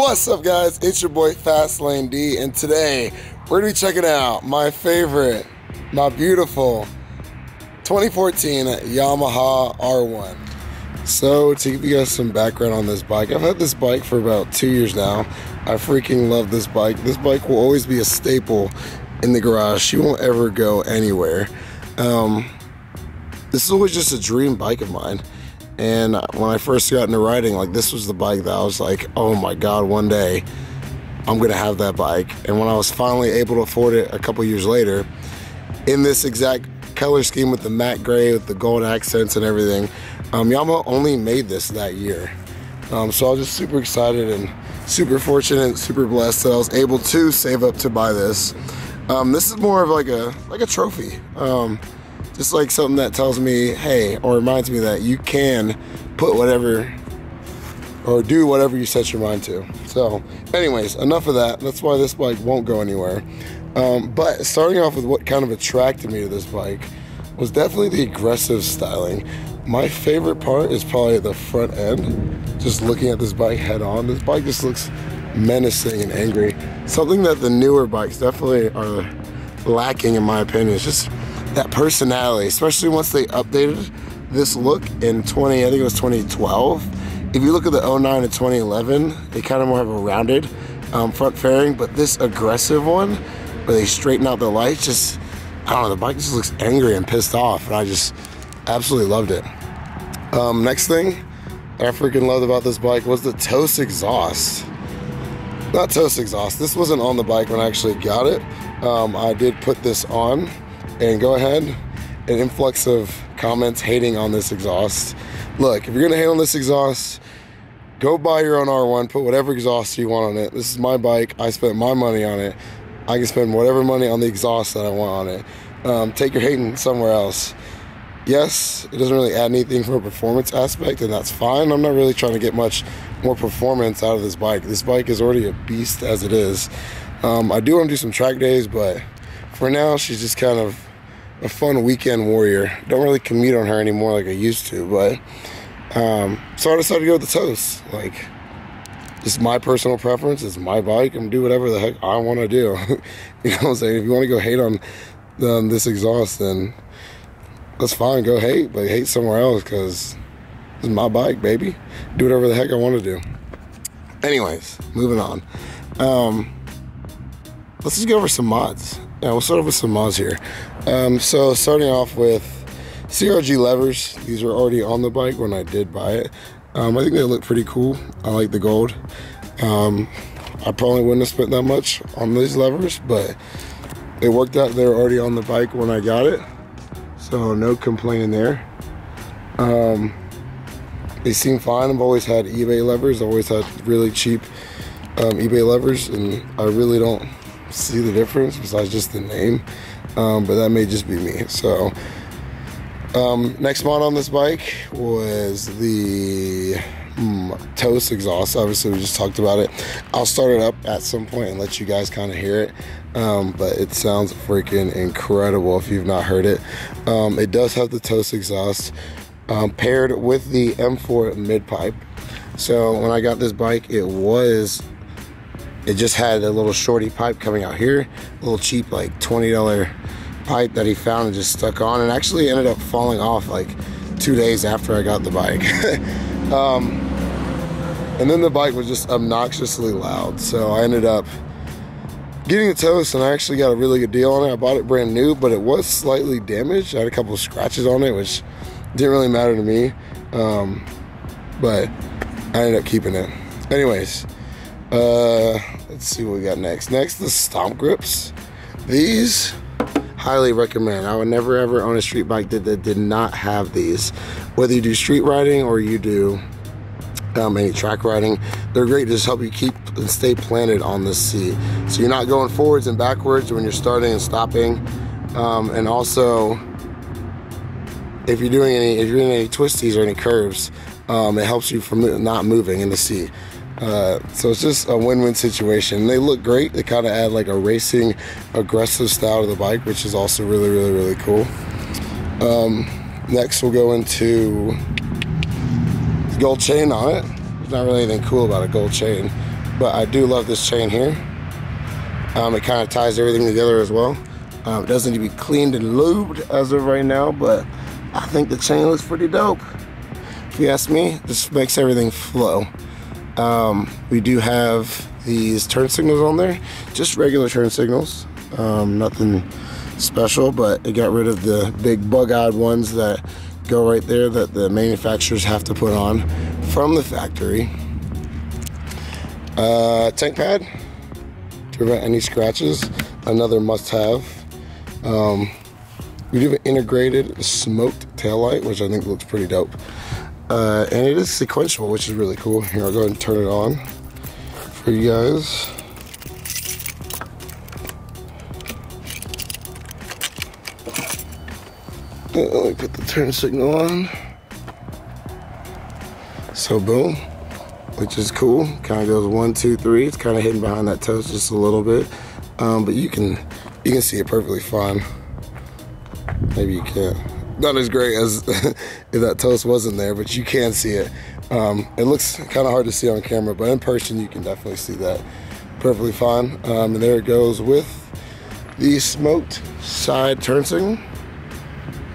What's up, guys? It's your boy Fastlane D, and today we're gonna be checking out my favorite, my beautiful 2014 Yamaha R1. So to give you guys some background on this bike, I've had this bike for about 2 years now. I freaking love this bike. This bike will always be a staple in the garage. She won't ever go anywhere. This is always just a dream bike of mine. And when I first got into riding, like, this was the bike that I was like, oh my god, one day I'm gonna have that bike. And when I was finally able to afford it a couple years later, in this exact color scheme with the matte gray with the gold accents and everything, Yamaha only made this that year. So I was just super excited and super fortunate, super blessed that I was able to save up to buy this. This is more of like a trophy. Just like something that tells me, hey, or reminds me that you can put whatever or do whatever you set your mind to. So anyways, enough of that. That's why this bike won't go anywhere. But starting off with what kind of attracted me to this bike was definitely the aggressive styling. My favorite part is probably the front end. Just looking at this bike head on, this bike just looks menacing and angry. Something that the newer bikes definitely are lacking, in my opinion. It's just that personality, especially once they updated this look in I think it was 2012. If you look at the 09 to 2011, they kind of more have a rounded front fairing, but this aggressive one, where they straighten out the lights, just, I don't know, the bike just looks angry and pissed off, and I just absolutely loved it. Next thing that I freaking loved about this bike was the Telus exhaust. Not Telus exhaust, this wasn't on the bike when I actually got it. I did put this on, and go ahead, an influx of comments hating on this exhaust. Look, if you're gonna hate on this exhaust, go buy your own R1, put whatever exhaust you want on it. This is my bike, I spent my money on it. I can spend whatever money on the exhaust that I want on it. Take your hating somewhere else. Yes, it doesn't really add anything from a performance aspect, and that's fine. I'm not really trying to get much more performance out of this bike. This bike is already a beast as it is. I do want to do some track days, but for now, she's just kind of a fun weekend warrior. Don't really commute on her anymore like I used to, but so I decided to go with the Telus. Like, this is my personal preference. It's my bike. I'm gonna do whatever the heck I want to do. You know what I'm saying? If you want to go hate on this exhaust, then that's fine. Go hate, but hate somewhere else, because this is my bike, baby. Do whatever the heck I want to do. Anyways, moving on. Let's just go over some mods. Yeah, we'll start off with some mods here. So starting off with CRG levers. These were already on the bike when I did buy it. I think they look pretty cool. I like the gold. I probably wouldn't have spent that much on these levers, but it worked out. They were already on the bike when I got it, so no complaining there. They seem fine. I've always had eBay levers. I've always had really cheap eBay levers, and I really don't see the difference besides just the name, but that may just be me. So next mod on this bike was the Telus exhaust. Obviously we just talked about it. I'll start it up at some point and let you guys kind of hear it, but it sounds freaking incredible if you've not heard it. It does have the Telus exhaust paired with the M4 mid pipe. So when I got this bike, it just had a little shorty pipe coming out here, a little cheap, like $20 pipe that he found and just stuck on, and actually ended up falling off like 2 days after I got the bike. And then the bike was just obnoxiously loud, so I ended up getting the Telus, and I actually got a really good deal on it. I bought it brand new, but it was slightly damaged. I had a couple of scratches on it, which didn't really matter to me, but I ended up keeping it. Anyways, let's see what we got next. Next, the Stomp Groups. These, highly recommend. I would never ever own a street bike that did not have these. Whether you do street riding or you do any track riding, they're great to just help you keep and stay planted on the seat. So you're not going forwards and backwards when you're starting and stopping. And also, if you're doing any twisties or any curves, it helps you from not moving in the seat. So it's just a win-win situation. They look great. They kind of add like a racing, aggressive style to the bike, which is also really, really, really cool. Next, we'll go into the gold chain on it. There's not really anything cool about a gold chain. but I do love this chain here. It kind of ties everything together as well. It doesn't need to be cleaned and lubed as of right now, but I think the chain looks pretty dope. If you ask me, this makes everything flow. We do have these turn signals on there, just regular turn signals, nothing special, but it got rid of the big bug-eyed ones that go right there that the manufacturers have to put on from the factory. Tank pad to prevent any scratches, another must-have. We do have an integrated smoked taillight, which I think looks pretty dope. And it is sequential, which is really cool. Here, I'll go ahead and turn it on for you guys. Let me put the turn signal on. So boom, which is cool. Kind of goes 1, 2, 3. It's kind of hidden behind that toast just a little bit, but you can see it perfectly fine. Maybe you can't. Not as great as if that toast wasn't there, but you can see it. It looks kind of hard to see on camera, but in person you can definitely see that perfectly fine. And there it goes with the smoked side turn signal.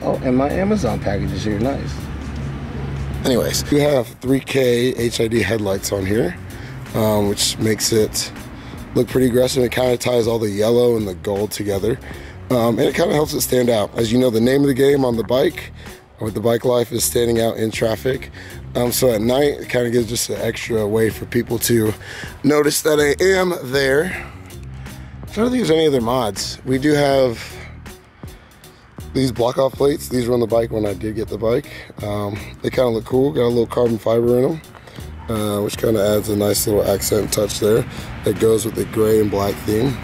Oh, and my Amazon package is here, nice. Anyways, we have 3K HID headlights on here, which makes it look pretty aggressive. It kind of ties all the yellow and the gold together. And it kind of helps it stand out. As you know, the name of the game on the bike, with the bike life, is standing out in traffic. So at night, it kind of gives just an extra way for people to notice that I am there. I'm trying to think if there's any other mods. We do have these block-off plates. These were on the bike when I did get the bike. They kind of look cool. Got a little carbon fiber in them, which kind of adds a nice little accent touch there that goes with the gray and black theme.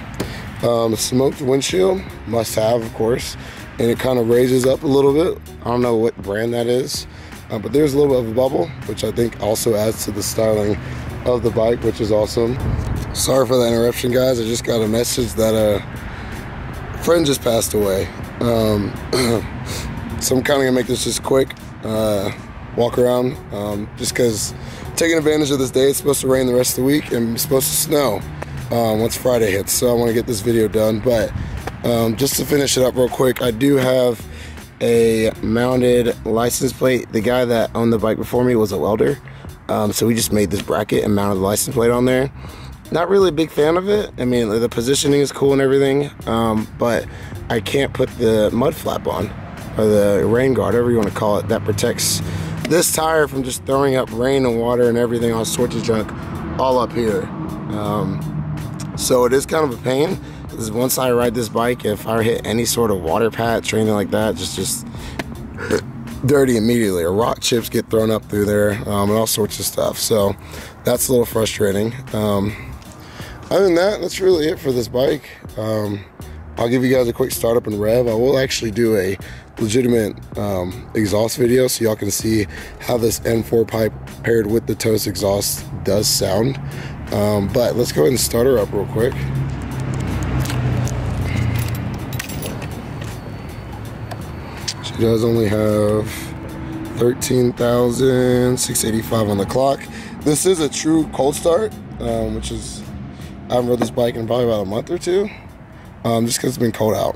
Smoked windshield, must have, of course, and it kind of raises up a little bit. I don't know what brand that is, but there's a little bit of a bubble, which I think also adds to the styling of the bike, which is awesome. Sorry for the interruption, guys. I just got a message that a friend just passed away. So I'm kind of gonna make this just quick walk around, just because taking advantage of this day. It's supposed to rain the rest of the week and it's supposed to snow once Friday hits, so I want to get this video done. But just to finish it up real quick, I do have a mounted license plate. The guy that owned the bike before me was a welder, so we just made this bracket and mounted the license plate on there. Not really a big fan of it. I mean, the positioning is cool and everything, but I can't put the mud flap on, or the rain guard, whatever you want to call it, that protects this tire from just throwing up rain and water and everything, all sorts of junk all up here. So it is kind of a pain, because once I ride this bike, if I hit any sort of water patch or anything like that, just dirty immediately, or rock chips get thrown up through there, and all sorts of stuff. So that's a little frustrating. Other than that, that's really it for this bike. I'll give you guys a quick startup and rev. I will actually do a legitimate exhaust video so y'all can see how this N4 pipe paired with the Telus exhaust does sound. But let's go ahead and start her up real quick. She does only have 13,685 on the clock. This is a true cold start, which is, I haven't rode this bike in probably about a month or two, just because it's been cold out.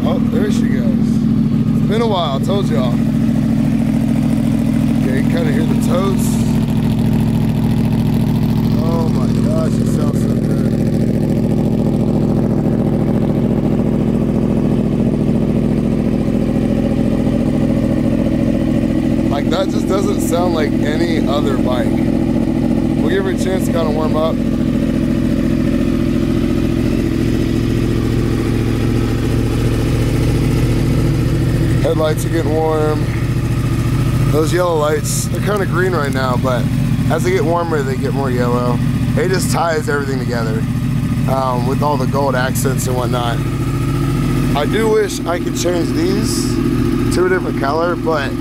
Oh, there she goes. It's been a while, I told y'all. Okay, you can kind of hear the toast. Oh my gosh, it sounds so good. Like, that just doesn't sound like any other bike. We'll give her a chance to kind of warm up. Headlights are getting warm. Those yellow lights, they're kind of green right now, but as they get warmer, they get more yellow. It just ties everything together with all the gold accents and whatnot. I do wish I could change these to a different color, but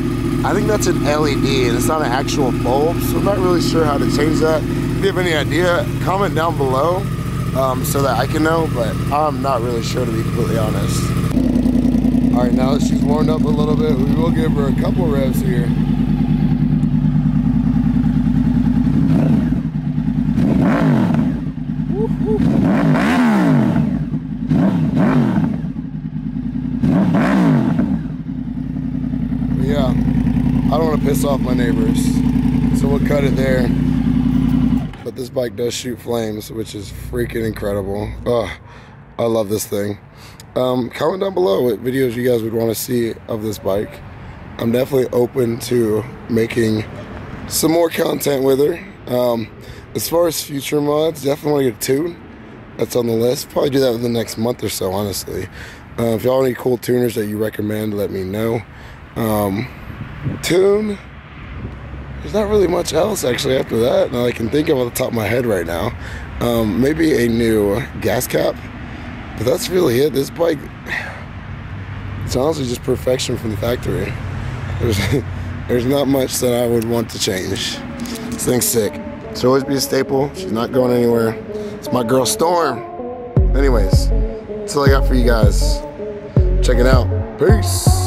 I think that's an LED and it's not an actual bulb, so I'm not really sure how to change that. If you have any idea, comment down below so that I can know, but I'm not really sure, to be completely honest. All right, now that she's warmed up a little bit, we will give her a couple revs here. piss off my neighbors, so we'll cut it there. But this bike does shoot flames, which is freaking incredible. Oh, I love this thing. Comment down below what videos you guys would want to see of this bike. I'm definitely open to making some more content with her. As far as future mods, definitely want to get a tune. That's on the list. Probably do that within the next month or so, honestly. If y'all have any cool tuners that you recommend, let me know. Tune. There's not really much else actually after that that I can think of on the top of my head right now. Maybe a new gas cap, but that's really it. This bike, it's honestly just perfection from the factory. There's not much that I would want to change. This thing's sick. She'll always be a staple. She's not going anywhere. It's my girl Storm. Anyways, that's all I got for you guys. Check it out. Peace.